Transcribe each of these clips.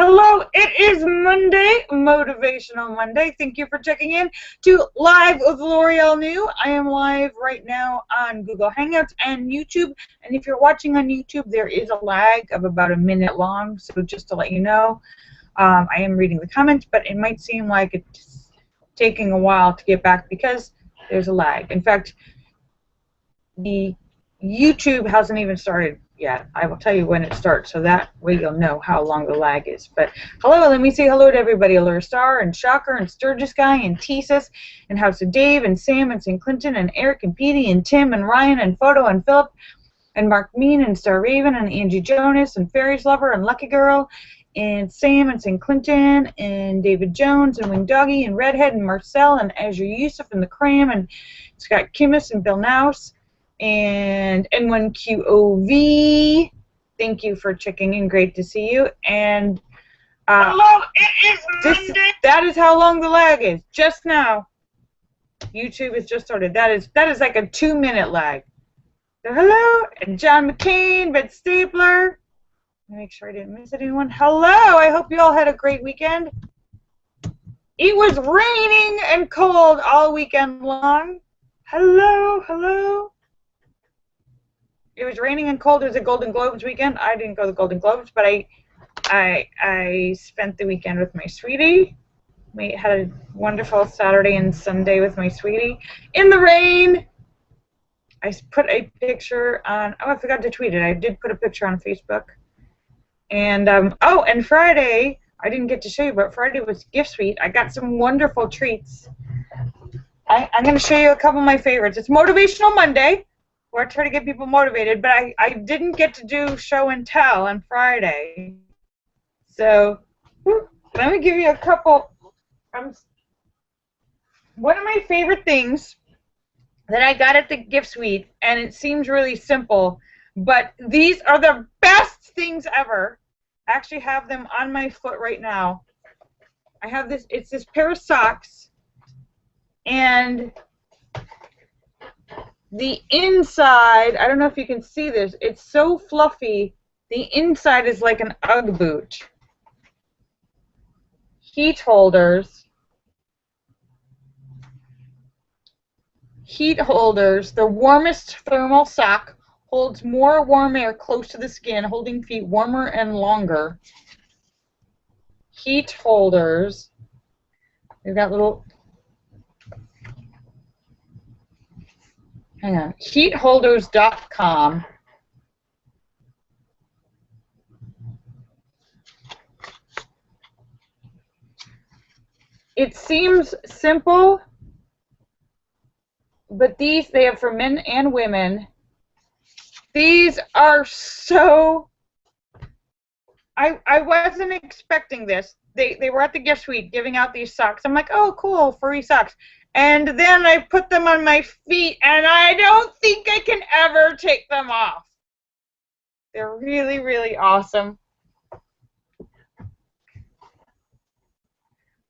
Hello, it is Monday, Motivational Monday. Thank you for checking in to Live with Lorielle New. I am live right now on Google Hangouts and YouTube. And if you're watching on YouTube, there is a lag of about a minute long. So just to let you know, I am reading the comments, but it might seem like it's taking a while to get back because there's a lag. In fact, the YouTube hasn't even started yet. I will tell you when it starts, so that way you'll know how long the lag is. But hello, let me say hello to everybody. Allure Star and Shocker and Sturgis Guy and Tesis and House of Dave and Sam and St. Clinton and Eric and Petey and Tim and Ryan and Photo and Philip and Mark Mean and Star Raven and Angie Jonas and Fairies Lover and Lucky Girl and Sam and St. Clinton and David Jones and Wing Doggy and Redhead and Marcel and Azure Yusuf and the Cram and Scott Kimmis and Bill Nouse and N1QOV, thank you for checking in. Great to see you. And hello, it is Monday. That is how long the lag is. Just now, YouTube has just started. That is like a 2-minute lag. So hello, and John McCain, Ben Stapler. Make sure I didn't miss anyone. Hello, I hope you all had a great weekend. It was raining and cold all weekend long. Hello, hello. It was raining and cold. It was a Golden Globes weekend. I didn't go to the Golden Globes, but I spent the weekend with my sweetie. We had a wonderful Saturday and Sunday with my sweetie in the rain. I put a picture on. Oh, I forgot to tweet it. I did put a picture on Facebook. And oh, and Friday I didn't get to show you, but Friday was gift sweet. I got some wonderful treats. I'm going to show you a couple of my favorites. It's Motivational Monday, where I try to get people motivated, but I didn't get to do show and tell on Friday. So let me give you a couple. One of my favorite things that I got at the gift suite, and it seems really simple, but these are the best things ever. I actually have them on my foot right now. I have this, it's this pair of socks, and the inside, I don't know if you can see this, it's so fluffy, the inside is like an Ugg boot. Heat holders. Heat holders, the warmest thermal sock holds more warm air close to the skin, holding feet warmer and longer. Heat holders. They've got little, hang on, heatholders.com. It seems simple, but these, they have for men and women. These are so, I wasn't expecting this. They were at the gift suite giving out these socks. I'm like, oh, cool, furry socks. And then I put them on my feet, and I don't think I can ever take them off. They're really, really awesome.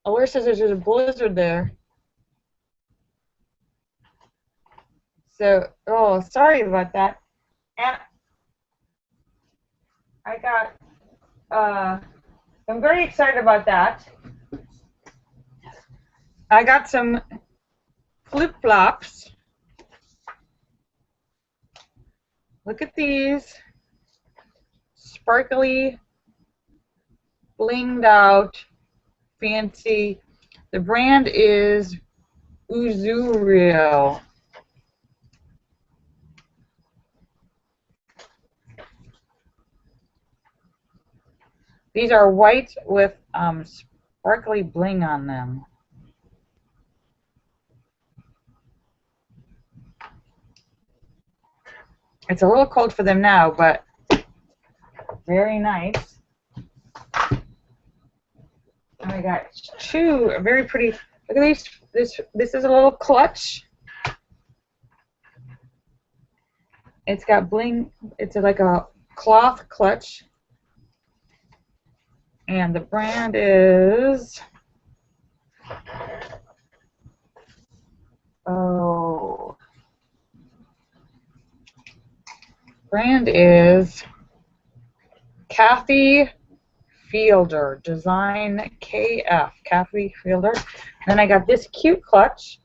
Allure says there's a blizzard there. So, oh, sorry about that. And I got, I'm very excited about that. I got some flip-flops. Look at these. Sparkly, blinged out, fancy. The brand is Lorielle. These are white with sparkly bling on them. It's a little cold for them now, but very nice. And I got two very pretty. Look at these. This is a little clutch. It's got bling. It's like a cloth clutch. And the brand is, oh, brand is Kathy Fielder, Design KF, Kathy Fielder. Then I got this cute clutch,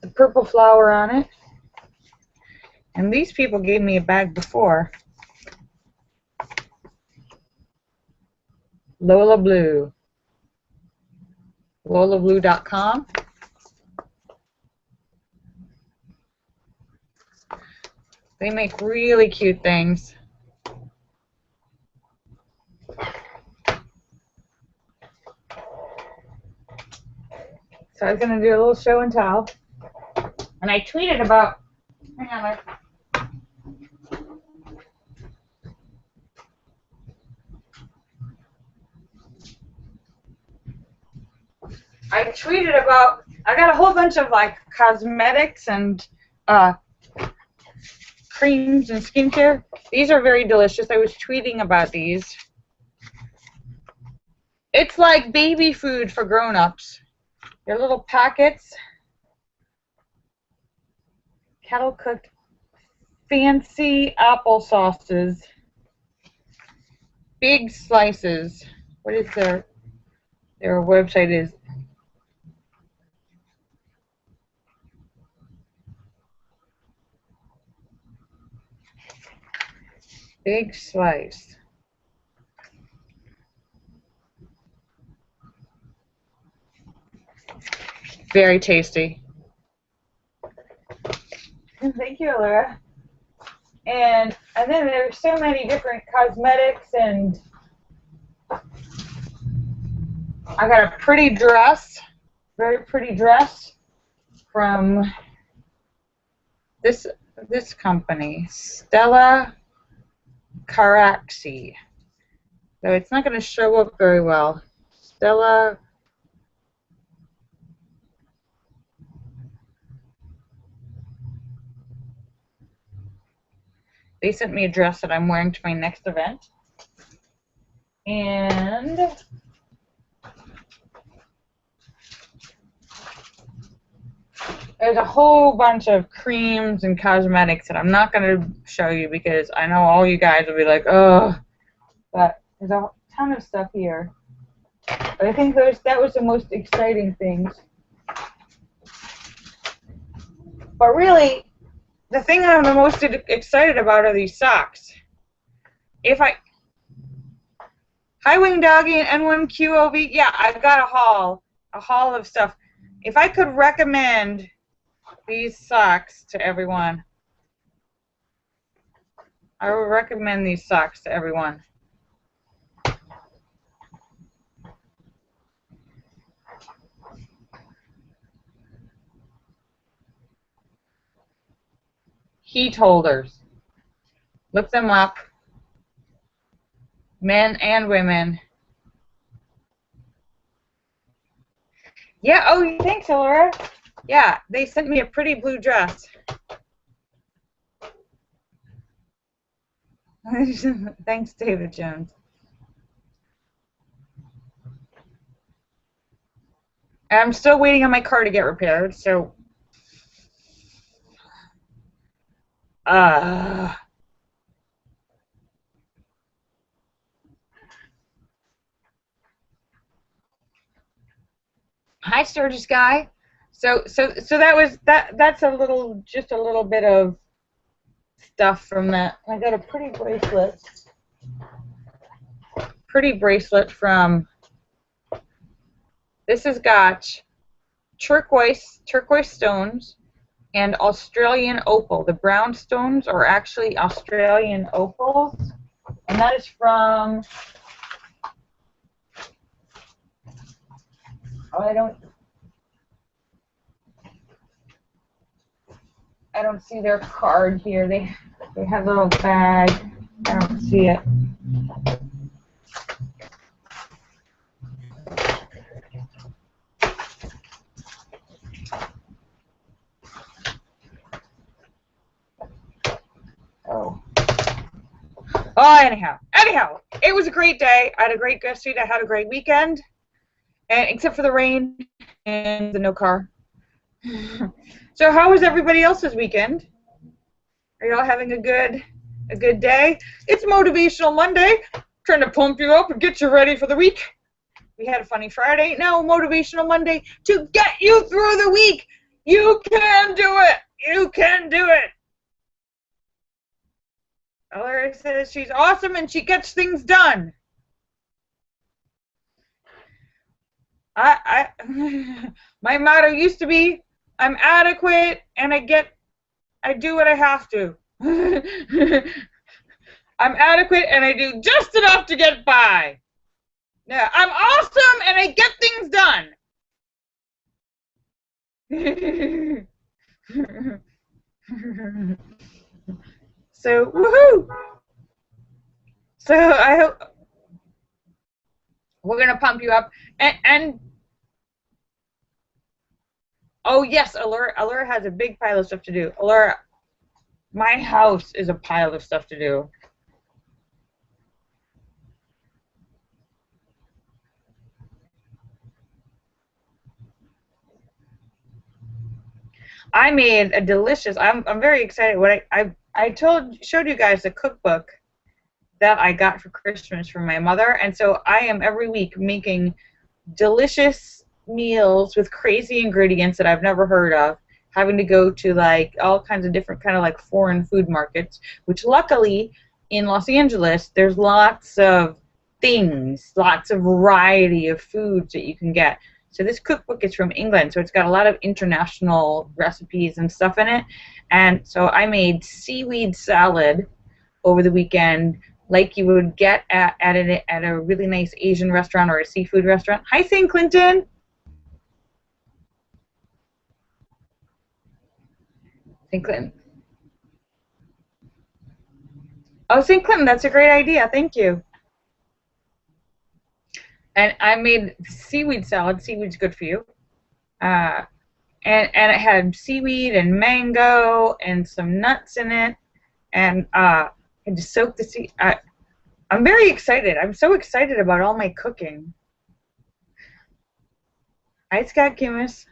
the purple flower on it. And these people gave me a bag before. Lola Blue, lolablue.com. They make really cute things. So I was going to do a little show and tell. And I tweeted about, hang on, I tweeted about, I got a whole bunch of like cosmetics and creams and skincare. These are very delicious. I was tweeting about these. It's like baby food for grown-ups. They're little packets. Kettle cooked fancy apple sauces. Big slices. What is their website is? Big slice. Very tasty. Thank you, Laura. And then there's so many different cosmetics, and I got a pretty dress, very pretty dress from this company, Stella Caraxi. So it's not going to show up very well. Stella. They sent me a dress that I'm wearing to my next event. And there's a whole bunch of creams and cosmetics that I'm not going to show you because I know all you guys will be like, oh, but there's a ton of stuff here. But I think that was the most exciting things. But really, the thing I'm the most excited about are these socks. Hi Wing Doggy and N1QOV, yeah, I've got a haul of stuff. If I could recommend these socks to everyone, I would recommend these socks to everyone. Heat holders. Look them up. Men and women. Yeah, oh, thanks, Laura. Yeah, they sent me a pretty blue dress. Thanks, David Jones. I'm still waiting on my car to get repaired, so hi, Sturgis guy. So that's just a little bit of stuff from that. I got a pretty bracelet from. This has got turquoise stones and Australian opal. The brown stones are actually Australian opals, and that is from. Oh, I don't see their card here. They have a little bag. I don't see it. Oh, anyhow, it was a great day. I had a great guest week. I had a great weekend, and except for the rain and the no car. So how was everybody else's weekend? Are y'all having a good a good day. It's Motivational Monday, trying to pump you up and get you ready for the week. We had a funny Friday. Now Motivational Monday to get you through the week. You can do it. You can do it. Ellery says she's awesome and she gets things done. My motto used to be, I'm adequate and I do what I have to. I'm adequate and I do just enough to get by. Yeah, I'm awesome and I get things done. So, woohoo! So I hope we're gonna pump you up and oh yes, Allura has a big pile of stuff to do. Allura, my house is a pile of stuff to do. I made a delicious. I'm very excited. What I showed you guys the cookbook that I got for Christmas from my mother, and so I am every week making delicious meals with crazy ingredients that I've never heard of, having to go to like all kinds of different kind of like foreign food markets, which luckily in Los Angeles there's lots of things, lots of variety of foods that you can get. So this cookbook is from England, so it's got a lot of international recipes and stuff in it. And so I made seaweed salad over the weekend, like you would get at a really nice Asian restaurant or a seafood restaurant. Hi, St. Clinton. St. Clinton. Oh, St. Clinton, that's a great idea. Thank you. And I made seaweed salad. Seaweed's good for you. And it had seaweed and mango and some nuts in it. And I had to soak the seaweed. I'm very excited. I'm so excited about all my cooking. Hi, Scott Kimmis.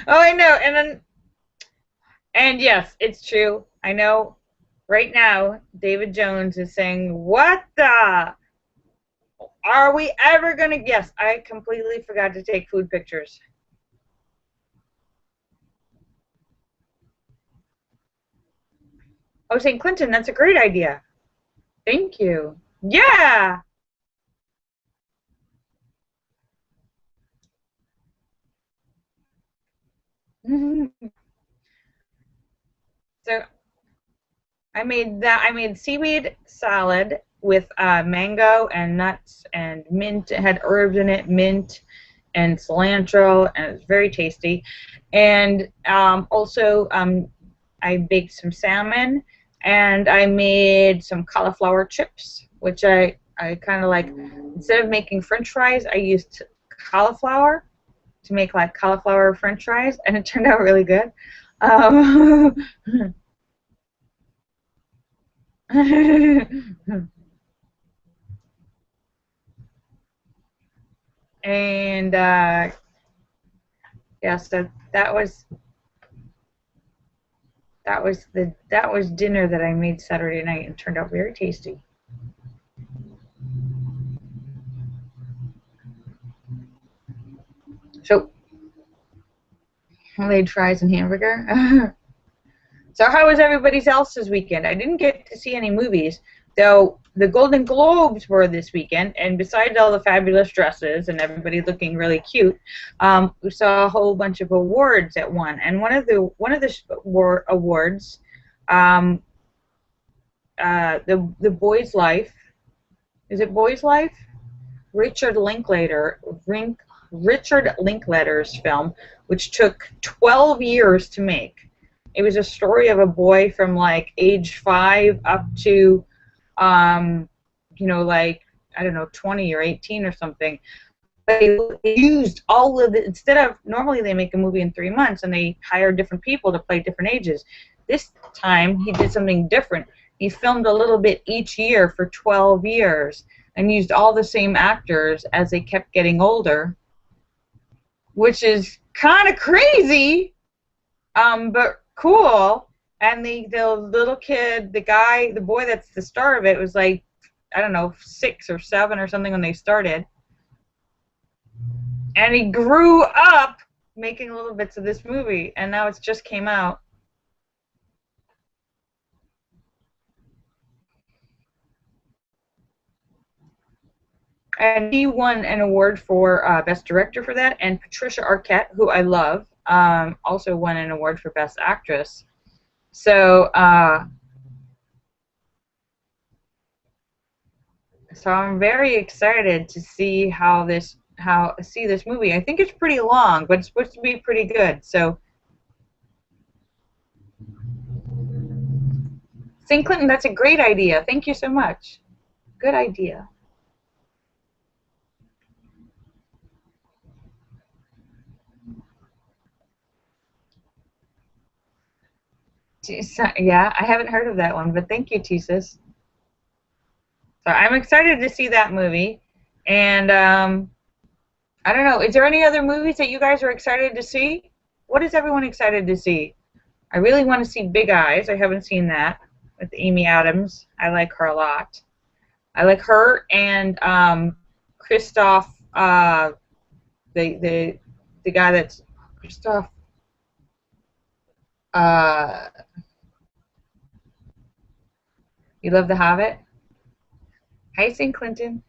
Oh, I know. And yes, it's true. I know. Right now, David Jones is saying, "What the? Are we ever gonna?" Yes, I completely forgot to take food pictures. Oh, St. Clinton, that's a great idea. Thank you. Yeah. So I made seaweed salad with mango and nuts and mint. It had herbs in it, mint and cilantro, and it was very tasty. And also I baked some salmon, and I made some cauliflower chips, which I kind of like. Instead of making French fries, I used cauliflower to make like cauliflower French fries, and it turned out really good. And yeah, so that was dinner that I made Saturday night and turned out very tasty. So I made fries and hamburger. So how was everybody else's weekend? I didn't get to see any movies, though the Golden Globes were this weekend, and besides all the fabulous dresses and everybody looking really cute, we saw a whole bunch of awards at one. And one of the awards, the Boy's Life, is it Boy's Life? Richard Linklater's film, which took 12 years to make. It was a story of a boy from like age 5 up to, like, I don't know, 20 or 18 or something. But they used all of it. Instead of, normally they make a movie in 3 months and they hire different people to play different ages. This time he did something different. He filmed a little bit each year for 12 years and used all the same actors as they kept getting older. which is kind of crazy, but cool. And the little kid, the boy that's the star of it was like, I don't know, 6 or 7 or something when they started. And he grew up making little bits of this movie, and now it's just came out. And he won an award for Best Director for that, and Patricia Arquette, who I love, also won an award for Best Actress. So, so I'm very excited to see this movie. I think it's pretty long, but it's supposed to be pretty good. So, St. Clinton, that's a great idea. Thank you so much. Good idea. Yeah, I haven't heard of that one, but thank you, Tesis. So I'm excited to see that movie, and I don't know. Is there any other movies that you guys are excited to see? What is everyone excited to see? I really want to see Big Eyes. I haven't seen that with Amy Adams. I like her a lot. I like her and Christoph, the guy that's Christoph. You love The Hobbit? Hi, St. Clinton.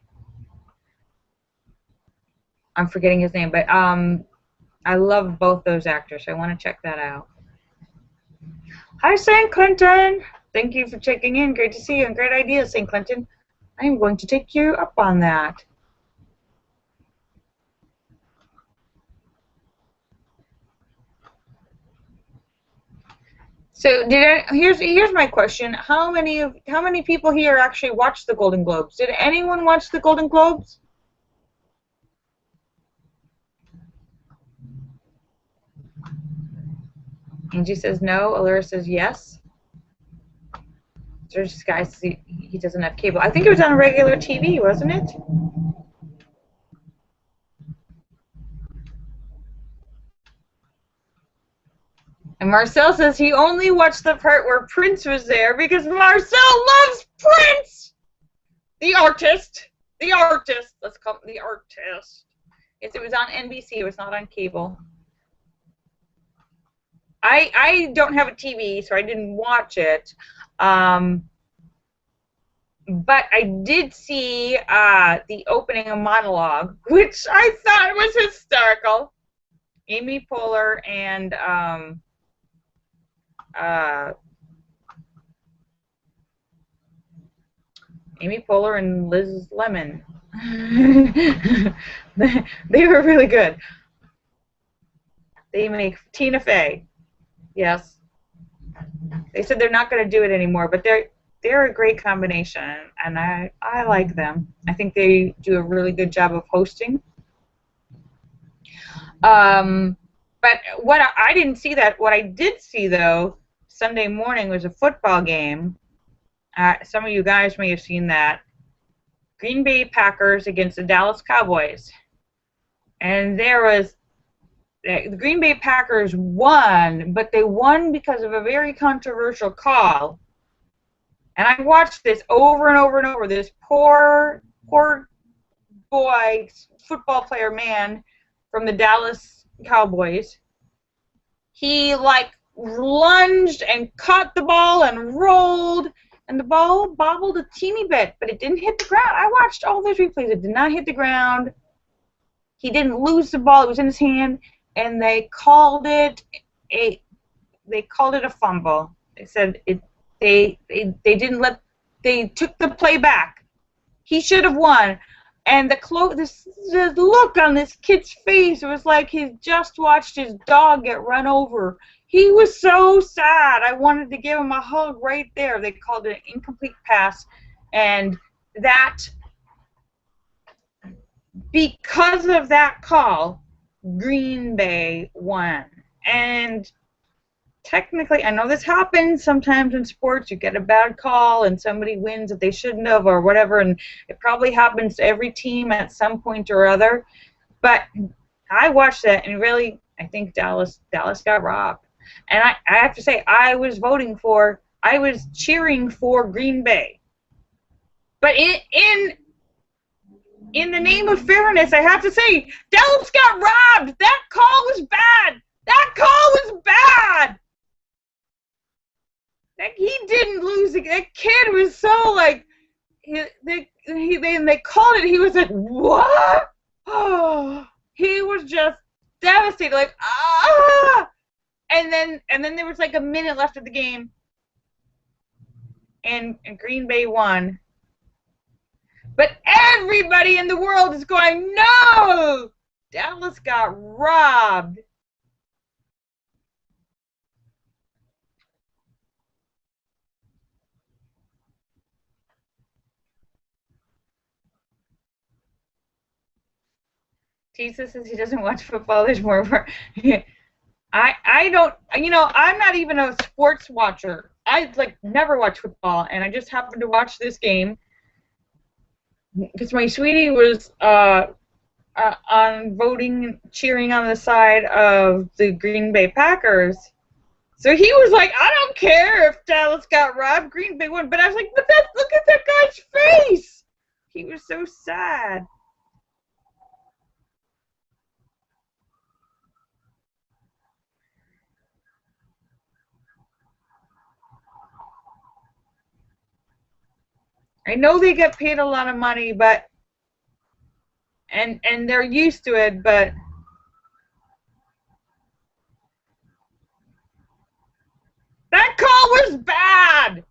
I'm forgetting his name, but I love both those actors. I want to check that out. Hi, St. Clinton. Thank you for checking in. Great to see you and great idea, St. Clinton. I'm going to take you up on that. So here's my question. How many people here actually watched the Golden Globes? Did anyone watch the Golden Globes? Angie says no. Allura says yes. There's this guy says he doesn't have cable. I think it was on regular TV, wasn't it? And Marcel says he only watched the part where Prince was there because Marcel loves Prince! The artist. The artist. Let's call him the artist. Yes, it was on NBC. It was not on cable. I don't have a TV, so I didn't watch it. But I did see the opening monologue, which I thought was hysterical. Amy Poehler and Liz Lemon. They were really good. They make Tina Fey. Yes. They said they're not going to do it anymore, but they're a great combination, and I like them. I think they do a really good job of hosting. But I didn't see that. What I did see, though, Sunday morning was a football game. Some of you guys may have seen that. Green Bay Packers against the Dallas Cowboys. And the Green Bay Packers won, but they won because of a very controversial call. And I watched this over and over and over. This poor boy, football player man from the Dallas Cowboys. He lunged and caught the ball and rolled, and the ball bobbled a teeny bit, but it didn't hit the ground. I watched all those replays. It did not hit the ground. He didn't lose the ball. It was in his hand, and they called it a fumble. They said they took the play back. He should have won. And the look on this kid's face, it was like he just watched his dog get run over. He was so sad. I wanted to give him a hug right there. They called it an incomplete pass. And because of that call, Green Bay won. And technically, I know this happens sometimes in sports. You get a bad call and somebody wins that they shouldn't have or whatever, and it probably happens to every team at some point or other. But I watched that, and really, I think Dallas got robbed. And I have to say, I was cheering for Green Bay. But in the name of fairness, I have to say, Dallas got robbed. That call was bad. That call was bad. He didn't lose. That kid was so like, they called it. He was like, what? Oh, he was just devastated. Like, ah. And then there was like a minute left of the game, and Green Bay won. But everybody in the world is going, no! Dallas got robbed. Jesus says he doesn't watch football. There's more. I don't. I'm not even a sports watcher. I like never watch football, and I just happened to watch this game because my sweetie was on voting, cheering on the side of the Green Bay Packers. So he was like, I don't care if Dallas got robbed, Green Bay won. But I was like, but look at that guy's face. He was so sad. I know they get paid a lot of money, but and they're used to it, but that call was bad.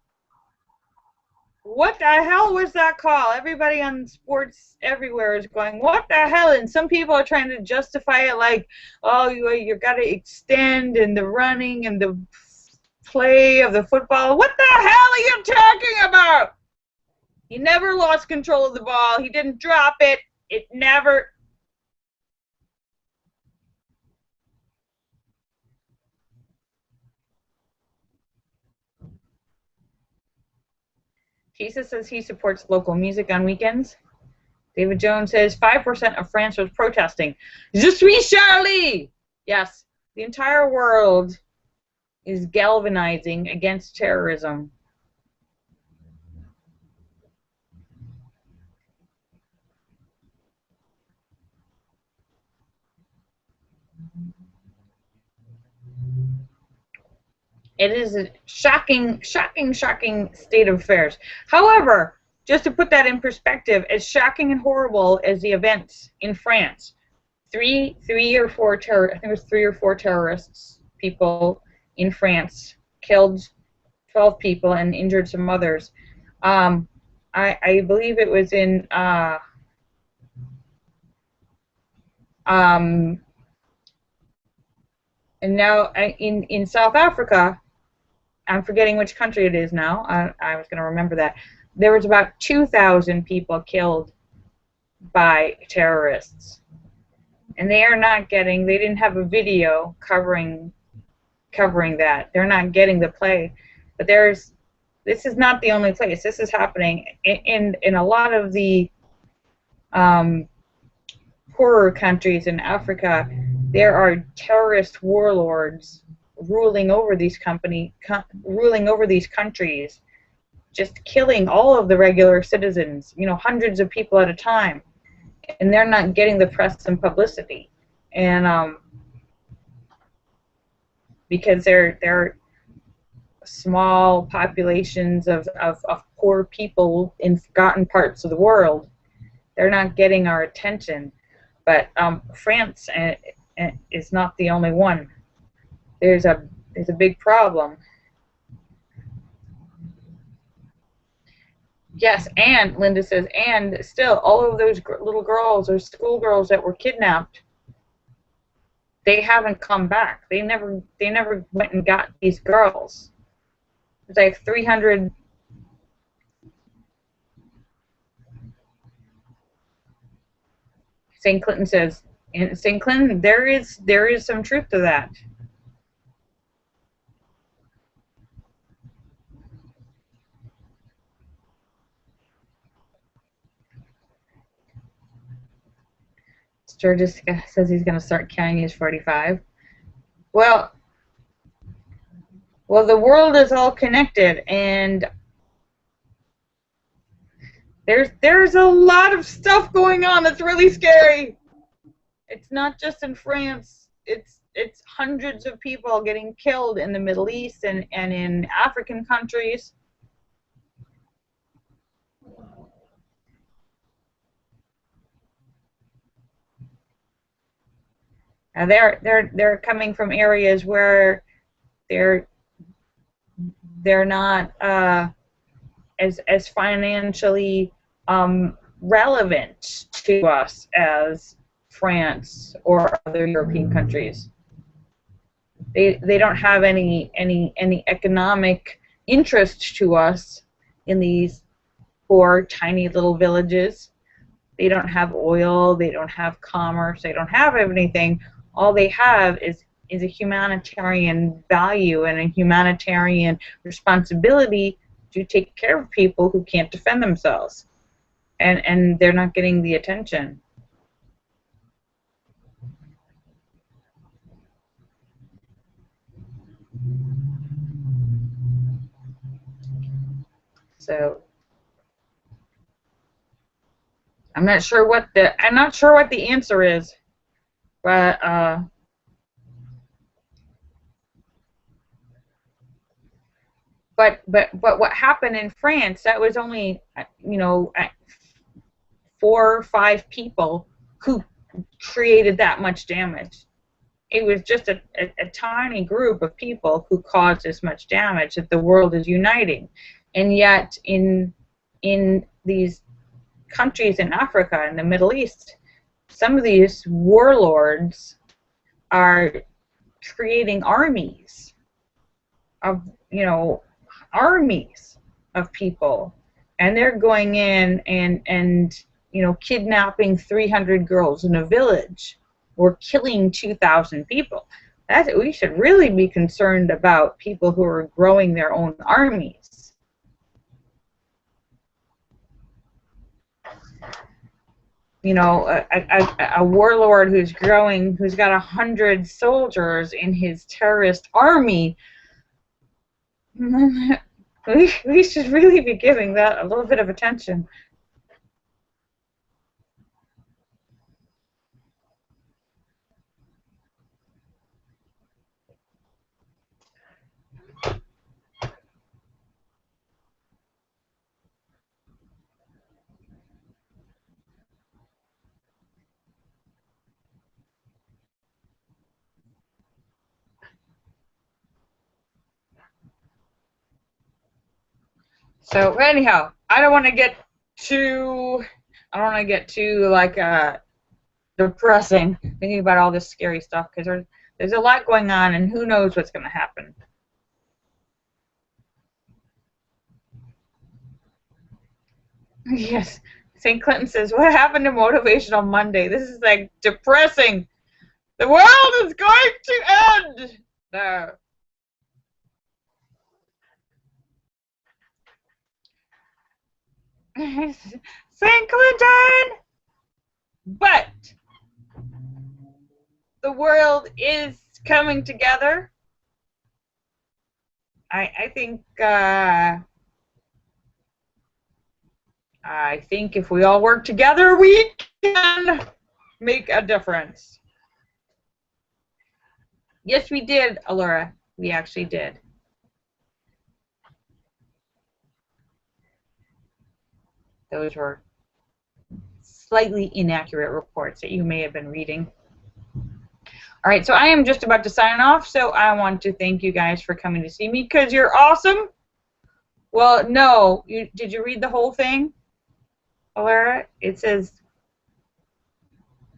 What the hell was that call? Everybody on sports everywhere is going, what the hell? And some people are trying to justify it like, oh, you got to extend and the running and the play of the football. What the hell are you talking about? He never lost control of the ball. He didn't drop it. It never. Jesus says he supports local music on weekends. David Jones says 5% of France was protesting. Je suis Charlie! Yes, the entire world is galvanizing against terrorism. It is a shocking state of affairs. However, just to put that in perspective, as shocking and horrible as the events in France, three or four terrorists, people in France, killed 12 people and injured some others. I believe it was in and now in South Africa. I'm forgetting which country it is now. I was going to remember that. There was about 2,000 people killed by terrorists. And they didn't have a video covering that. They're not getting the play. But this is not the only place. This is happening in a lot of the poorer countries in Africa. There are terrorist warlords ruling over these countries, just killing all of the regular citizens, hundreds of people at a time, and they're not getting the press and publicity, and because they're small populations of poor people in forgotten parts of the world, they're not getting our attention. But France is not the only one. There's a big problem. Yes, and Linda says, and still, all of those little girls or schoolgirls that were kidnapped, they haven't come back. They never went and got these girls. There's like 300. St. Clinton says, in St. Clinton, there is some truth to that. Sturgis says he's going to start carrying his 45. Well, the world is all connected, and there's a lot of stuff going on that's really scary. It's not just in France. It's hundreds of people getting killed in the Middle East and in African countries. They're coming from areas where they're not as financially relevant to us as France or other European countries. They don't have any economic interest to us in these poor tiny little villages. They don't have oil, they don't have commerce, they don't have anything. All they have is a humanitarian value and a humanitarian responsibility to take care of people who can't defend themselves. And they're not getting the attention. So I'm not sure what the answer is, but what happened in France, that was only 4 or 5 people who created that much damage. It was just a tiny group of people who caused this much damage that the world is uniting. And yet in these countries in Africa and the Middle East, some of these warlords are creating armies of people, and they're going in and kidnapping 300 girls in a village or killing 2,000 people. We should really be concerned about people who are growing their own armies. A warlord who's got 100 soldiers in his terrorist army. We should really be giving that a little bit of attention. So anyhow, I don't want to get too depressing thinking about all this scary stuff, because there's a lot going on, and who knows what's going to happen. Yes, St. Clinton says, "What happened to Motivational Monday? This is like depressing. The world is going to end." No. St. Clinton! But the world is coming together. I think if we all work together, we can make a difference. Yes, we did, Allura. We actually did. Those were slightly inaccurate reports that you may have been reading. All right, so I am just about to sign off, so I want to thank you guys for coming to see me, because you're awesome. Well, no, did you read the whole thing, Allura? It says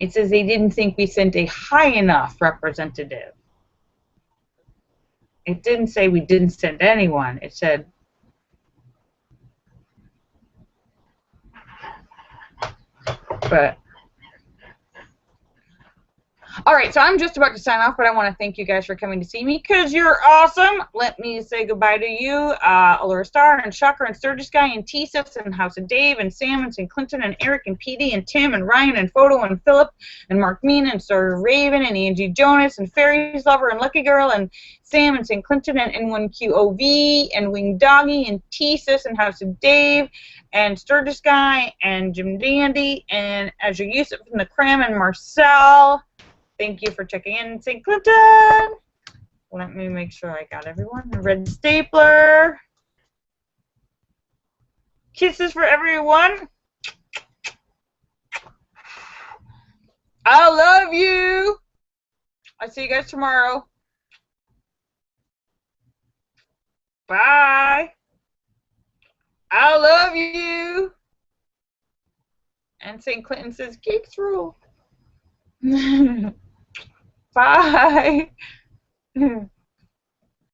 they didn't think we sent a high enough representative. It didn't say we didn't send anyone. It said, but All right, so I'm just about to sign off, but I want to thank you guys for coming to see me because you're awesome. Let me say goodbye to you, Allura Star and Shocker and Sturgis Guy and T-Sets and House of Dave and Sam and St. Clinton and Eric and Petey and Tim and Ryan and Photo and Philip and Mark Mean and Sir Raven and Angie Jonas and Fairies Lover and Lucky Girl and Sam and St. Clinton and N1QOV and Wing Doggy and T-Sis and House of Dave and Sturgis Guy and Jim Dandy and Azure Yusuf and the Cram and Marcel. Thank you for checking in, St. Clinton. Let me make sure I got everyone. Red Stapler. Kisses for everyone. I love you. I'll see you guys tomorrow. Bye. I love you. And St. Clinton says, geeks rule. Bye.